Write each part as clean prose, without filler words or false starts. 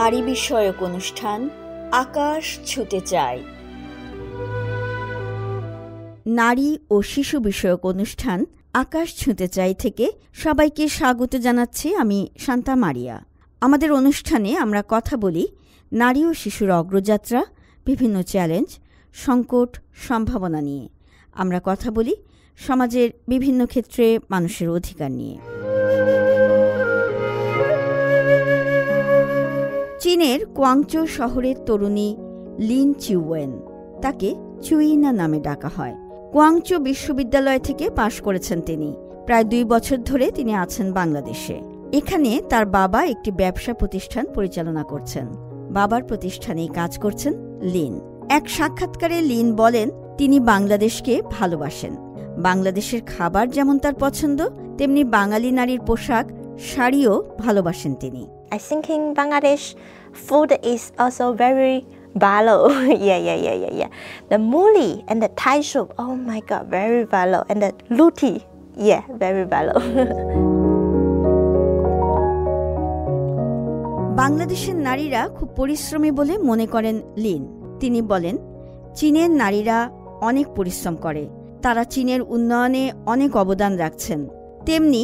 নারী বিষয়ক অনুষ্ঠান আকাশ ছুতে চায়। নারী ও শিশু বিষয়ক অনুষ্ঠান আকাশ ছুঁতে চাই থেকে সবাইকে স্বাগত জানাচ্ছি আমি শান্তা মারিয়া। আমাদের অনুষ্ঠানে আমরা কথা বলি নারী ও শিশুর অগ্রযাত্রা, বিভিন্ন চ্যালেঞ্জ, সংকট, সম্ভাবনা নিয়ে। আমরা কথা বলি সমাজের বিভিন্ন ক্ষেত্রে মানুষের অধিকার নিয়ে। চীনের কোয়াংচৌ শহরের তরুণী লিন চিউয়েন, তাকে চুইনা নামে ডাকা হয়। কোয়াংচৌ বিশ্ববিদ্যালয় থেকে পাশ করেছেন তিনি। প্রায় 2 বছর ধরে তিনি আছেন বাংলাদেশে। এখানে তার বাবা একটি ব্যবসা প্রতিষ্ঠান পরিচালনা করছেন। বাবার প্রতিষ্ঠানেই কাজ করছেন লিন। এক সাক্ষাৎকারে লিন বলেন তিনি বাংলাদেশকে ভালোবাসেন। বাংলাদেশের খাবার যেমন তার পছন্দ, তেমনি বাঙালি নারীর পোশাক, শাড়িও ভালোবাসেন তিনি। I think in Bangladesh, food is also very value. Yeah. The muli and the Thai soup, oh my God, very value. And the luti, yeah, very value. বাংলাদেশের নারীরা খুব পরিশ্রমী বলে মনে করেন লিন। তিনি বলেন চীনের নারীরা অনেক পরিশ্রম করে, তারা চীনের উন্নয়নে অনেক অবদান রাখছেন। তেমনি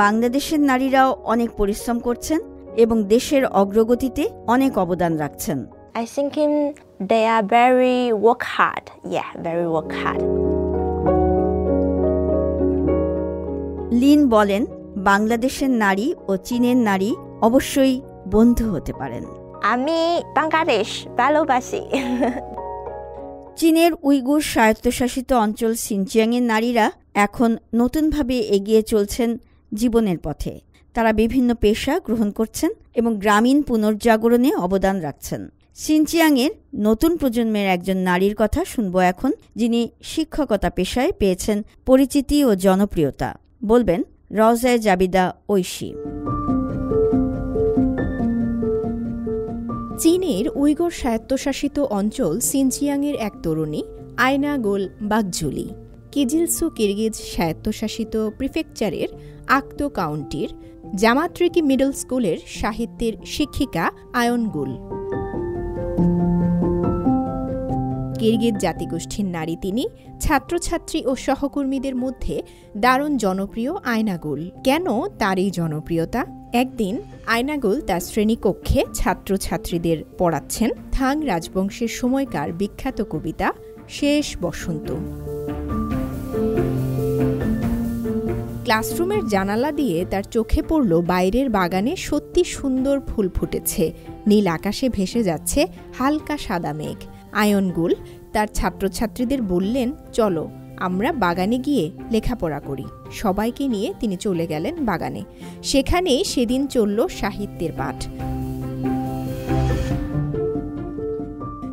বাংলাদেশের নারীরাও অনেক পরিশ্রম করছেন এবং দেশের অগ্রগতিতে অনেক অবদান রাখছেন। I think they are very work hard. Yeah, very work hard. লিন বলেন বাংলাদেশের নারী ও চীনের নারী অবশ্যই বন্ধু হতে পারেন। আমি বাংলাদেশ ভালোবাসি। চীনের উইগুর স্বায়ত্তশাসিত অঞ্চল সিনচিয়াংয়ের নারীরা এখন নতুনভাবে এগিয়ে চলছেন জীবনের পথে। তারা বিভিন্ন পেশা গ্রহণ করছেন এবং গ্রামীণ পুনর্জাগরণে অবদান রাখছেন। সিনচিয়াংয়ের নতুন প্রজন্মের একজন নারীর কথা শুনব এখন, যিনি শিক্ষকতা পেশায় পেয়েছেন পরিচিতি ও জনপ্রিয়তা। বলবেন রওজায়ে জাবিদা ঐশী। চীনের উইগর স্বায়ত্তশাসিত অঞ্চল সিনচিয়াংয়ের এক তরুণী আয়না গোল বাগজুলি কিজিলসু কিরগিজ স্বায়ত্তশাসিত প্রিফেকচারের আকতো কাউন্টির জামাত্রিকি মিডল স্কুলের সাহিত্যের শিক্ষিকা আয়নগুল। কিরগিজ জাতিগোষ্ঠীর নারী তিনি। ছাত্রছাত্রী ও সহকর্মীদের মধ্যে দারুণ জনপ্রিয় আয়নাগুল। কেন তার এই জনপ্রিয়তা? একদিন আয়নাগুল তার শ্রেণীকক্ষে ছাত্রছাত্রীদের পড়াচ্ছেন থাং রাজবংশের সময়কার বিখ্যাত কবিতা শেষ বসন্ত। ক্লাসরুমের জানালা দিয়ে তার চোখে পড়ল বাইরের বাগানে সত্যি সুন্দর ফুল ফুটেছে, নীল আকাশে ভেসে যাচ্ছে হালকা সাদা মেঘ। আয়নগুল তার ছাত্রছাত্রীদের বললেন, চলো আমরা বাগানে গিয়ে লেখাপড়া করি। সবাইকে নিয়ে তিনি চলে গেলেন বাগানে। সেখানেই সেদিন চলল সাহিত্যের পাঠ।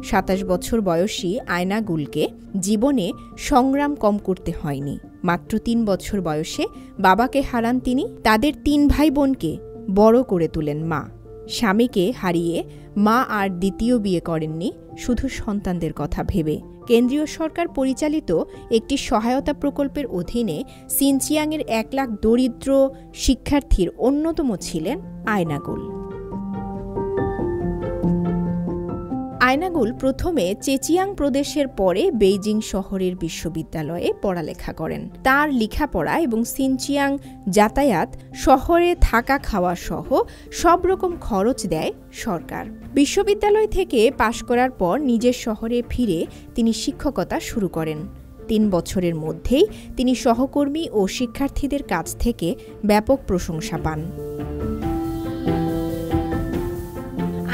27 বছর বয়সী আয়নাগুলকে জীবনে সংগ্রাম কম করতে হয়নি। মাত্র 3 বছর বয়সে বাবাকে হারান তিনি। তাদের 3 ভাই বোনকে বড় করে তোলেন মা। স্বামীকে হারিয়ে মা আর দ্বিতীয় বিয়ে করেননি, শুধু সন্তানদের কথা ভেবে। কেন্দ্রীয় সরকার পরিচালিত একটি সহায়তা প্রকল্পের অধীনে সিনচিয়াংয়ের 1 লাখ দরিদ্র শিক্ষার্থীর অন্যতম ছিলেন আয়নাগুল। আয়নাগুল প্রথমে চেচিয়াং প্রদেশের পরে বেইজিং শহরের বিশ্ববিদ্যালয়ে পড়ালেখা করেন। তার লেখাপড়া এবং সিনচিয়াং যাতায়াত, শহরে থাকা খাওয়া সহ সব রকম খরচ দেয় সরকার। বিশ্ববিদ্যালয় থেকে পাশ করার পর নিজের শহরে ফিরে তিনি শিক্ষকতা শুরু করেন। 3 বছরের মধ্যেই তিনি সহকর্মী ও শিক্ষার্থীদের কাছ থেকে ব্যাপক প্রশংসা পান।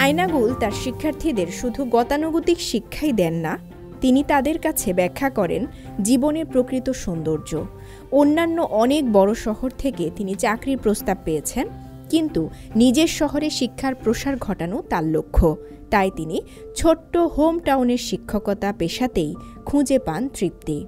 আয়নাগুল তার শিক্ষার্থীদের শুধু গতানুগতিক শিক্ষাই দেন না, তিনি তাদের কাছে ব্যাখ্যা করেন জীবনের প্রকৃত সৌন্দর্য। অন্যান্য অনেক বড় শহর থেকে তিনি চাকরির প্রস্তাব পেয়েছেন, কিন্তু নিজের শহরে শিক্ষার প্রসার ঘটানো তার লক্ষ্য। তাই তিনি ছোট্ট হোম টাউনের শিক্ষকতা পেশাতেই খুঁজে পান তৃপ্তি।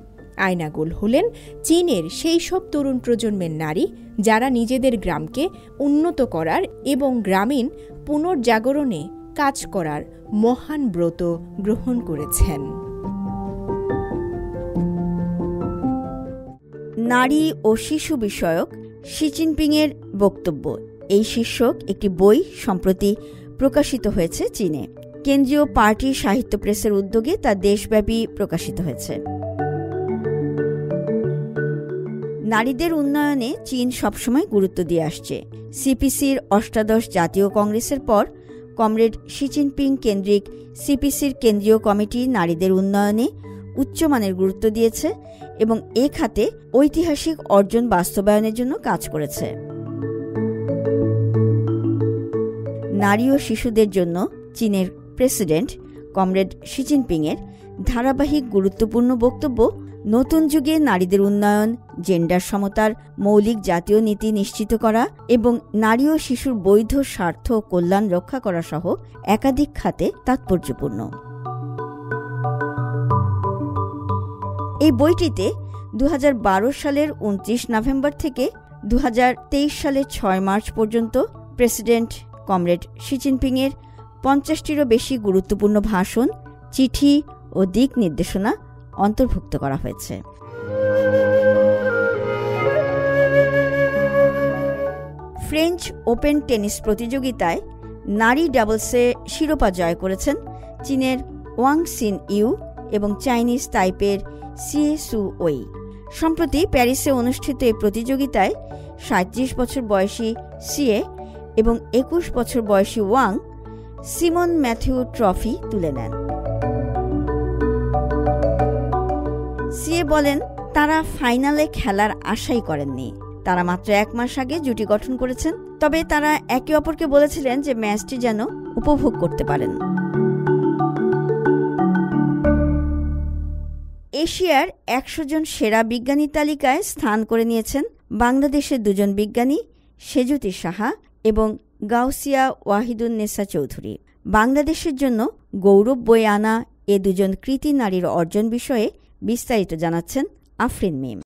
আয়নাগুল হলেন চীনের সেই সব তরুণ প্রজন্মের নারী যারা নিজেদের গ্রামকে উন্নত করার এবং গ্রামীণ পুনর্জাগরণে কাজ করার মহান ব্রত গ্রহণ করেছেন। নারী ও শিশু বিষয়ক শি জিনপিংয়ের বক্তব্য, এই শীর্ষক একটি বই সম্প্রতি প্রকাশিত হয়েছে চীনে। কেন্দ্রীয় পার্টি সাহিত্য প্রেসের উদ্যোগে তা দেশব্যাপী প্রকাশিত হয়েছে। নারীদের উন্নয়নে চীন সবসময় গুরুত্ব দিয়ে আসছে। সিপিসির ৮৮ জাতীয় কংগ্রেসের পর কমরেড শি জিনপিং কেন্দ্রিক সিপিসির কেন্দ্রীয় কমিটি নারীদের উন্নয়নে উচ্চমানের গুরুত্ব দিয়েছে এবং এ খাতে ঐতিহাসিক অর্জন বাস্তবায়নের জন্য কাজ করেছে। নারী ও শিশুদের জন্য চীনের প্রেসিডেন্ট কমরেড শি জিনপিংয়ের ধারাবাহিক গুরুত্বপূর্ণ বক্তব্য নতুন যুগে নারীদের উন্নয়ন, জেন্ডার সমতার মৌলিক জাতীয় নীতি নিশ্চিত করা এবং নারী ও শিশুর বৈধ স্বার্থ ও কল্যাণ রক্ষা করা সহ একাধিক খাতে তাৎপর্যপূর্ণ। এই বইটিতে ২০১২ সালের ২৯ নভেম্বর থেকে ২০২৩ সালের ৬ মার্চ পর্যন্ত প্রেসিডেন্ট কমরেড শি জিনপিংয়ের ৫০টিরও বেশি গুরুত্বপূর্ণ ভাষণ, চিঠি ও দিক নির্দেশনা অন্তর্ভুক্ত করা হয়েছে। ফ্রেঞ্চ ওপেন টেনিস প্রতিযোগিতায় নারী ডাবলসে শিরোপা জয় করেছেন চীনের ওয়াং সিন ইউ এবং চাইনিজ তাইপের সিয়ে সু ওই। সম্প্রতি প্যারিসে অনুষ্ঠিত এই প্রতিযোগিতায় ৩৭ বছর বয়সী সিয়ে এবং ২১ বছর বয়সী ওয়াং সিমন ম্যাথিউ ট্রফি তুলে নেন। সিয়ে বলেন, তারা ফাইনালে খেলার আশাই করেননি। তারা মাত্র ১ মাস আগে জুটি গঠন করেছেন, তবে তারা একে অপরকে বলেছিলেন যে ম্যাচটি যেন উপভোগ করতে পারেন। এশিয়ার ১০০ জন সেরা বিজ্ঞানী তালিকায় স্থান করে নিয়েছেন বাংলাদেশের ২ জন বিজ্ঞানী সেজুতি সাহা এবং গাউসিয়া ওয়াহিদুন্নেসা চৌধুরী। বাংলাদেশের জন্য গৌরব বয়ে আনা এ ২ জন কৃতি নারীর অর্জন বিষয়ে বিস্তারিত জানাচ্ছেন আফরিন মিম।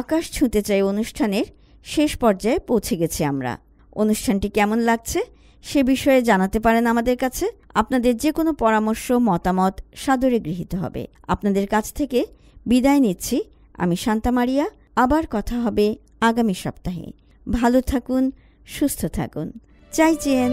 আকাশ ছুঁতে চাই অনুষ্ঠানের শেষ পর্যায়ে পৌঁছে গেছি আমরা। অনুষ্ঠানটি কেমন লাগছে সে বিষয়ে জানাতে পারেন আমাদের কাছে। আপনাদের যে কোনো পরামর্শ, মতামত সাদরে গৃহীত হবে। আপনাদের কাছ থেকে বিদায় নিচ্ছি আমি শান্তা মারিয়া। আবার কথা হবে আগামী সপ্তাহে। ভালো থাকুন, সুস্থ থাকুন। চাই চেন।